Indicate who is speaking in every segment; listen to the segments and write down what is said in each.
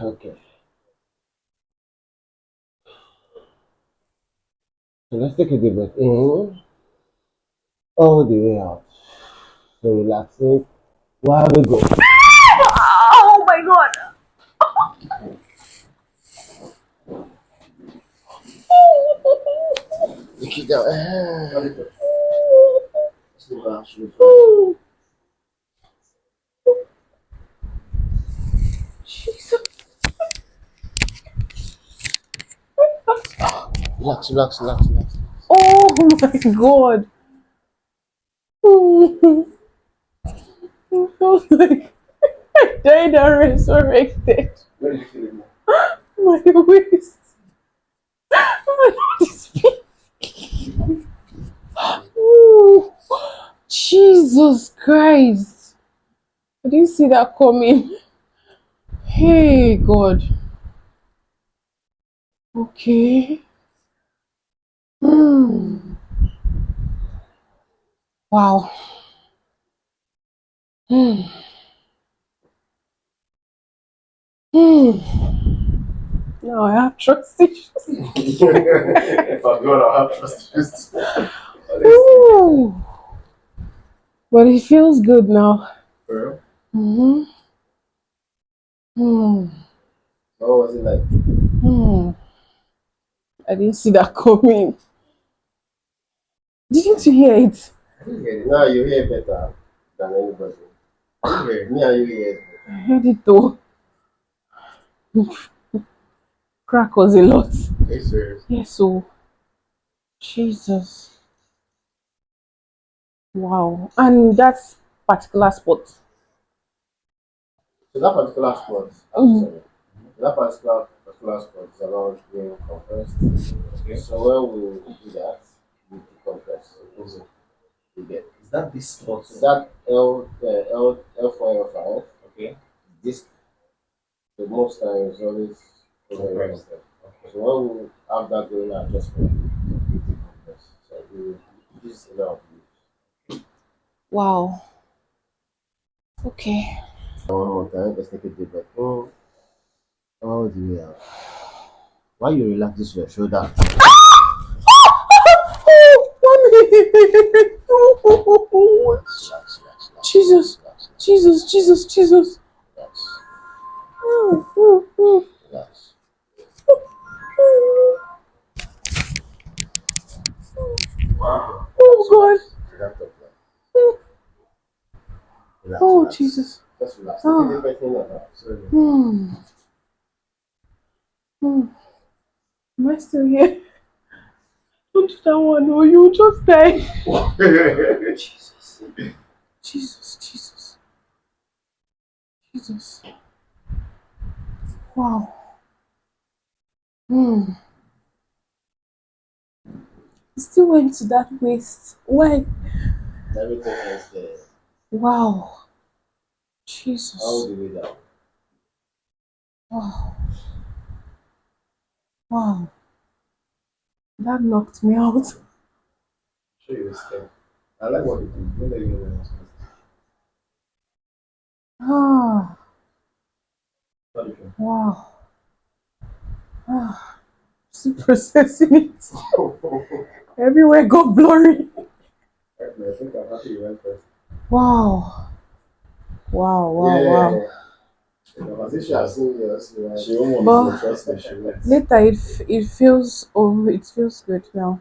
Speaker 1: Okay. So let's take a deep breath in all the way out. So relaxing. While we go.
Speaker 2: Oh my god!
Speaker 1: Take it down.
Speaker 2: Jesus.
Speaker 1: Relax, relax, relax, relax.
Speaker 2: Oh my god! It feels like I died and resurrected.
Speaker 1: Where do you feel it more?
Speaker 2: My waist. My waist. Ooh. Jesus Christ. I didn't see that coming. Hey God. Okay. Hmm. Wow. Hmm. Hmm. Now I have trust issues.
Speaker 1: If I'm going, I'll have trust issues.
Speaker 2: Ooh. But it feels good now.
Speaker 1: For real?
Speaker 2: Mm-hmm. Hmm.
Speaker 1: What was it like?
Speaker 2: Hmm. I didn't see that coming. Didn't you hear it?
Speaker 1: I didn't hear it. Now you hear better than anybody. I hear it. Me and you hear it.
Speaker 2: I heard it though. Crack was a lot.
Speaker 1: Are you serious?
Speaker 2: Yes, so Jesus. Wow. And that's particular spot.
Speaker 1: So that particular sport,
Speaker 2: Mm.
Speaker 1: sorry, that particular sport is about being compressed. Okay. So when we do that, we decompress. Okay. You get. Is that this sport? So that L4 L5. Okay. This the most time is always compressed. Okay. So when we have that going adjustment, we decompress. So we use a lot of use.
Speaker 2: Wow. Okay.
Speaker 1: One more time, let's take a deep breath. All the way out. Why you relax this your shoulder? Relax, relax, relax,
Speaker 2: Jesus.
Speaker 1: relax,
Speaker 2: Jesus. Jesus. Jesus.
Speaker 1: relax,
Speaker 2: Oh
Speaker 1: relax.
Speaker 2: God.
Speaker 1: Relax, relax, relax,
Speaker 2: Oh
Speaker 1: relax.
Speaker 2: Jesus.
Speaker 1: Just relax. Take a deep breath in and out. Sorry.
Speaker 2: Hmm. Hmm. Am I still here? Don't do that one. No, you just die. Jesus. Jesus. Jesus. Jesus. Wow. Hmm. Still went to that waist. Why?
Speaker 1: Everything is there.
Speaker 2: Wow.
Speaker 1: All
Speaker 2: Jesus.
Speaker 1: the way down.
Speaker 2: Wow. Wow. That knocked me out.
Speaker 1: Show you scared. I like what you do. Don't let you know when I'm supposed
Speaker 2: Ah.
Speaker 1: to. What do you think?
Speaker 2: Wow. Ah. Still processing it. Everywhere got blurry.
Speaker 1: I think I'm happy you went first.
Speaker 2: Wow. Wow. Wow.
Speaker 1: Yeah.
Speaker 2: Wow.
Speaker 1: I think she has seen yours. She won't
Speaker 2: But
Speaker 1: trust me. She won't.
Speaker 2: later it feels it feels good now.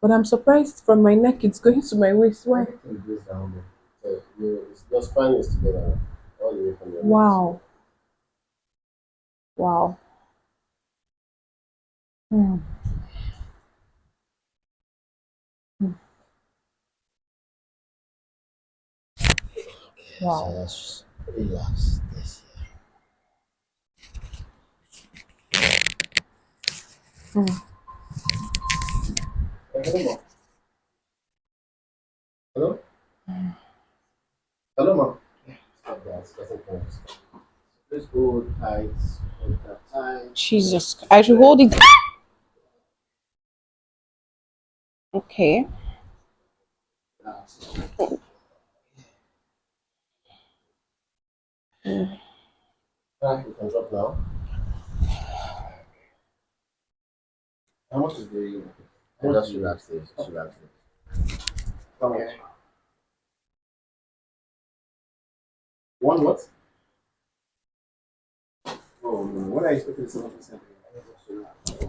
Speaker 2: But I'm surprised from my neck it's going to my waist. Why?
Speaker 1: Everything goes down there. So your spine is together all the way from your neck.
Speaker 2: Wow. Wow. Hmm. Hmm.
Speaker 1: So
Speaker 2: Wow.
Speaker 1: let's relax this
Speaker 2: Hmm.
Speaker 1: here. Hello, ma. Hello? Hello, ma. Stop that. It's getting close. Just hold tight. Hold that tight.
Speaker 2: Jesus. I should hold it. Okay.
Speaker 1: Relax.
Speaker 2: Hmm.
Speaker 1: Alright, you can drop now. How much is the? Just relax this. Just relax this. Come on. One what? Oh no! What are you expecting 7%?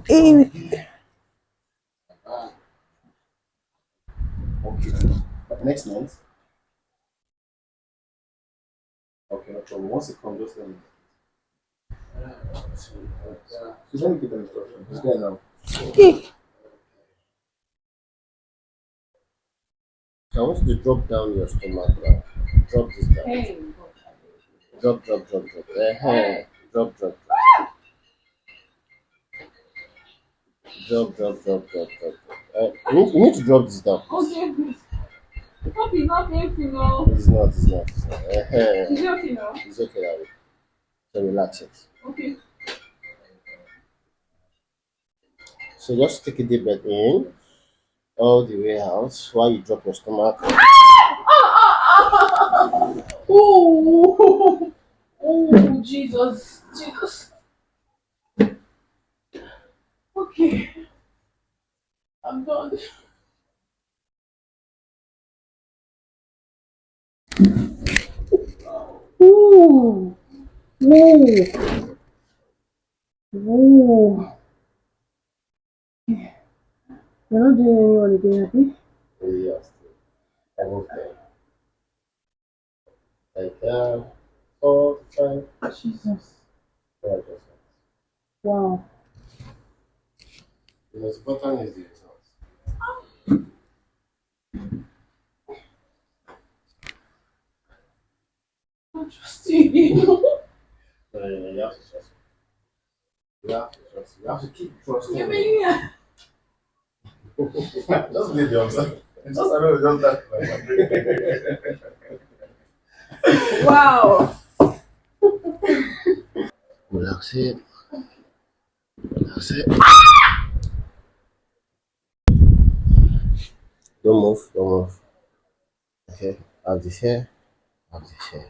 Speaker 2: In
Speaker 1: Okay. But next month. Okay, no problem. Once it comes, just let me. Just let me get the instruction. Just get it now.
Speaker 2: eh,
Speaker 1: So I want you to drop down your stomach now. Drop this down. Drop, drop, drop, drop. Drop, drop, drop, drop, drop, drop, drop. You need to drop this down.
Speaker 2: okay, hope it's not painful, no.
Speaker 1: It's not, it's not, it's not.
Speaker 2: Is it okay now?
Speaker 1: It's okay, Abby. So relax it.
Speaker 2: Okay.
Speaker 1: So just take a deep breath in, all the way out, while you drop your stomach.
Speaker 2: Oh, oh, Jesus, Jesus. Okay, I'm done. Ooh, ooh, ooh. You're not doing anyone again, Abby?
Speaker 1: Yes, everything. Like, 4, 5,
Speaker 2: Jesus.
Speaker 1: 5%.
Speaker 2: Wow.
Speaker 1: The most important is the results.
Speaker 2: I'm trusting you.
Speaker 1: So you have to trust. You have to trust. You have to keep trusting.
Speaker 2: Give
Speaker 1: Me.
Speaker 2: me here.
Speaker 1: Just leave the observe. Just I know just that.
Speaker 2: Wow.
Speaker 1: Relax it. Relax it. Don't move. Don't move. Okay. Have this here. Have this here.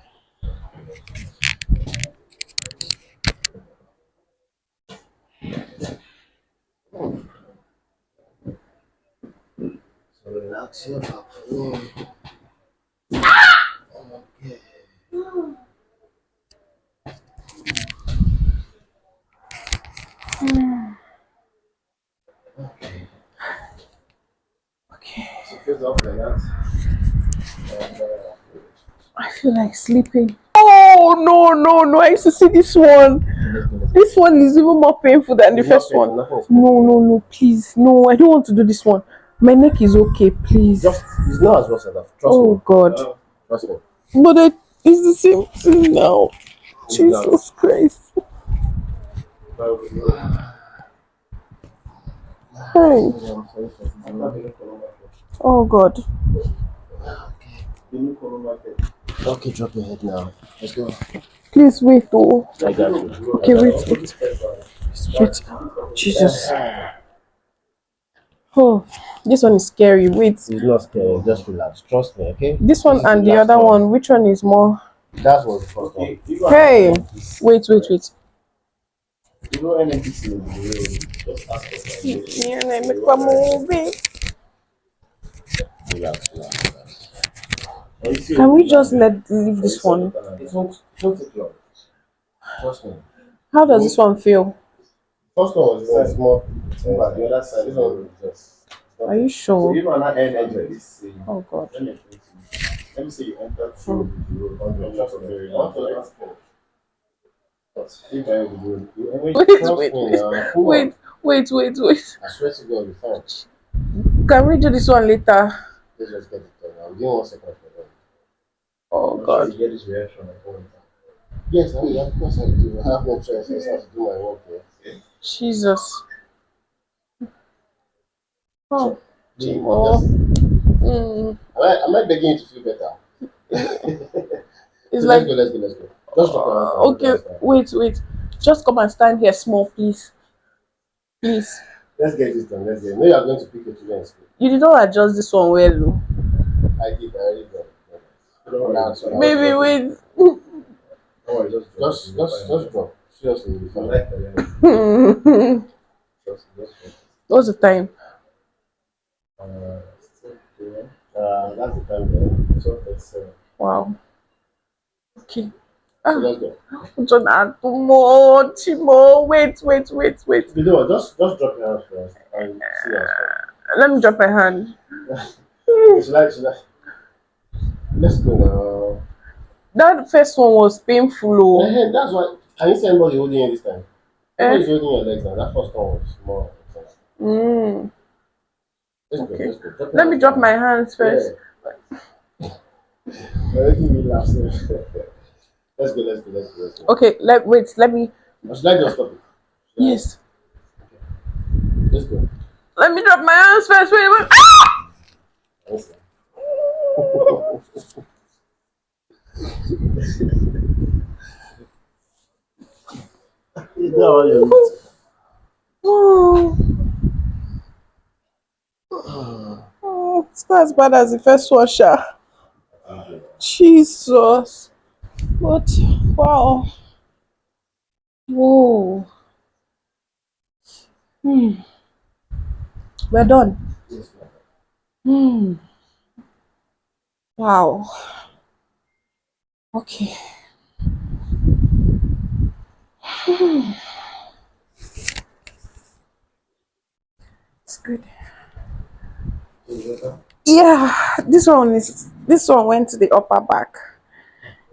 Speaker 1: So relax your back. Okay. Okay.
Speaker 2: Okay.
Speaker 1: So it feels off like that. And,
Speaker 2: I feel like sleeping. Oh no, no, no! I used to see this one. This one is even more painful than the
Speaker 1: it's not
Speaker 2: first
Speaker 1: painful.
Speaker 2: one.
Speaker 1: Nothing is
Speaker 2: No,
Speaker 1: painful.
Speaker 2: no, no! Please, no! I don't want to do this one. My neck is okay, please.
Speaker 1: Just it's not as worse enough. Trust
Speaker 2: Oh
Speaker 1: me.
Speaker 2: God!
Speaker 1: Trust me.
Speaker 2: But it's the same thing now.
Speaker 1: It's not.
Speaker 2: Jesus Christ! Hey! Oh God!
Speaker 1: Okay, drop your head now. Let's go.
Speaker 2: Please wait, oh.
Speaker 1: I got you.
Speaker 2: Okay, wait, wait, wait. Jesus! Oh, this one is scary. Wait,
Speaker 1: It's not scary. Just relax. Trust me, okay?
Speaker 2: this one
Speaker 1: This is
Speaker 2: and the
Speaker 1: last
Speaker 2: other one. Which one is more?
Speaker 1: That was the first one.
Speaker 2: Hey! Wait, wait, wait.
Speaker 1: You know NNPC will just ask for
Speaker 2: Yeah, let me come over.
Speaker 1: relax, relax, relax.
Speaker 2: Can we just leave this one?
Speaker 1: It won't take long. Trust me.
Speaker 2: How does this one feel?
Speaker 1: First one was this is more but the other side. This one is just
Speaker 2: Are you
Speaker 1: so
Speaker 2: sure?
Speaker 1: you are not energy.
Speaker 2: Oh God.
Speaker 1: Let me say you enter through the road on the trust of very long, right? But if I would do
Speaker 2: Wait,
Speaker 1: trust
Speaker 2: wait,
Speaker 1: me
Speaker 2: wait,
Speaker 1: now. Come on.
Speaker 2: wait, wait, wait, wait.
Speaker 1: I swear to God, we fine.
Speaker 2: Can we do this one later?
Speaker 1: Let's just get it done. I'll give you 1 second for that.
Speaker 2: Oh
Speaker 1: I'm sure
Speaker 2: God.
Speaker 1: you get this reaction at one time. Yes, of course I do. I have no choice. I just have to do my work here.
Speaker 2: Jesus. Oh.
Speaker 1: Just,
Speaker 2: Oh. Mm.
Speaker 1: am I begging you to feel better?
Speaker 2: It's
Speaker 1: So
Speaker 2: like
Speaker 1: let's go. Just drop your hands down.
Speaker 2: okay. Wait, wait. Just come and stand here small, please. Please.
Speaker 1: Let's get this done. Let's get it. No, you are going to pick your children in school.
Speaker 2: You did not adjust this one well, though.
Speaker 1: I did. I already done. Don't worry.
Speaker 2: Baby, wait.
Speaker 1: Don't worry. Just drop. Seriously, you'll be fine.
Speaker 2: Hmm.
Speaker 1: Just drop.
Speaker 2: What's the time?
Speaker 1: Still there. That's the time there. So it's
Speaker 2: Wow. Okay.
Speaker 1: so
Speaker 2: Ah,
Speaker 1: let's go.
Speaker 2: Jonah, more, Chimo. Wait.
Speaker 1: You know what? Just drop your hands first and see us first.
Speaker 2: Let me drop my hand.
Speaker 1: Should I? Let's go now.
Speaker 2: That first one was painful. Oh.
Speaker 1: That's why. Can you see anybody holding you this time?
Speaker 2: Eh?
Speaker 1: Nobody's holding your legs now. That first one was more intense.
Speaker 2: Mm.
Speaker 1: Let's go.
Speaker 2: Okay.
Speaker 1: Let's go. Drop your
Speaker 2: Let me
Speaker 1: hands
Speaker 2: drop
Speaker 1: now.
Speaker 2: my hands
Speaker 1: Yeah.
Speaker 2: first.
Speaker 1: Already me laugh. Let's go. Let's go. Let's go. Let's go.
Speaker 2: Okay. Let me.
Speaker 1: Or should I just stop it? Should I?
Speaker 2: Yes.
Speaker 1: Let's go.
Speaker 2: Let me drop my hands first. Wait.
Speaker 1: Let's go. You know how you
Speaker 2: Oh, oh, it's not as bad as the first one, Sha. Jesus. What? Wow. Whoa. Hmm. We're done.
Speaker 1: Yes, ma'am.
Speaker 2: Hmm. Wow. Okay. It's good. Yeah, this one went to the upper back.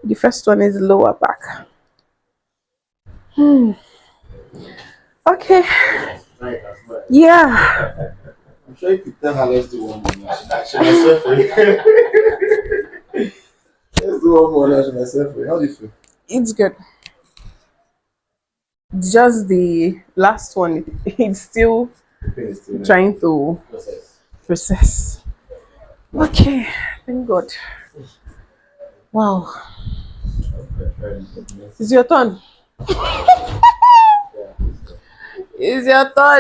Speaker 2: The first one is lower back. Hmm. Okay.
Speaker 1: Right, that's right.
Speaker 2: Yeah.
Speaker 1: I'm sure if you tell her let's do one more now, she might swear for you. Let's do one more now, she might swear for you. How do you feel?
Speaker 2: It's good. Just the last one. It's still
Speaker 1: The pain is still there.
Speaker 2: trying to
Speaker 1: Process.
Speaker 2: process. Okay. Thank God. Wow.
Speaker 1: Okay, try and get the next.
Speaker 2: It's your turn.
Speaker 1: Yeah, please go.
Speaker 2: It's your turn.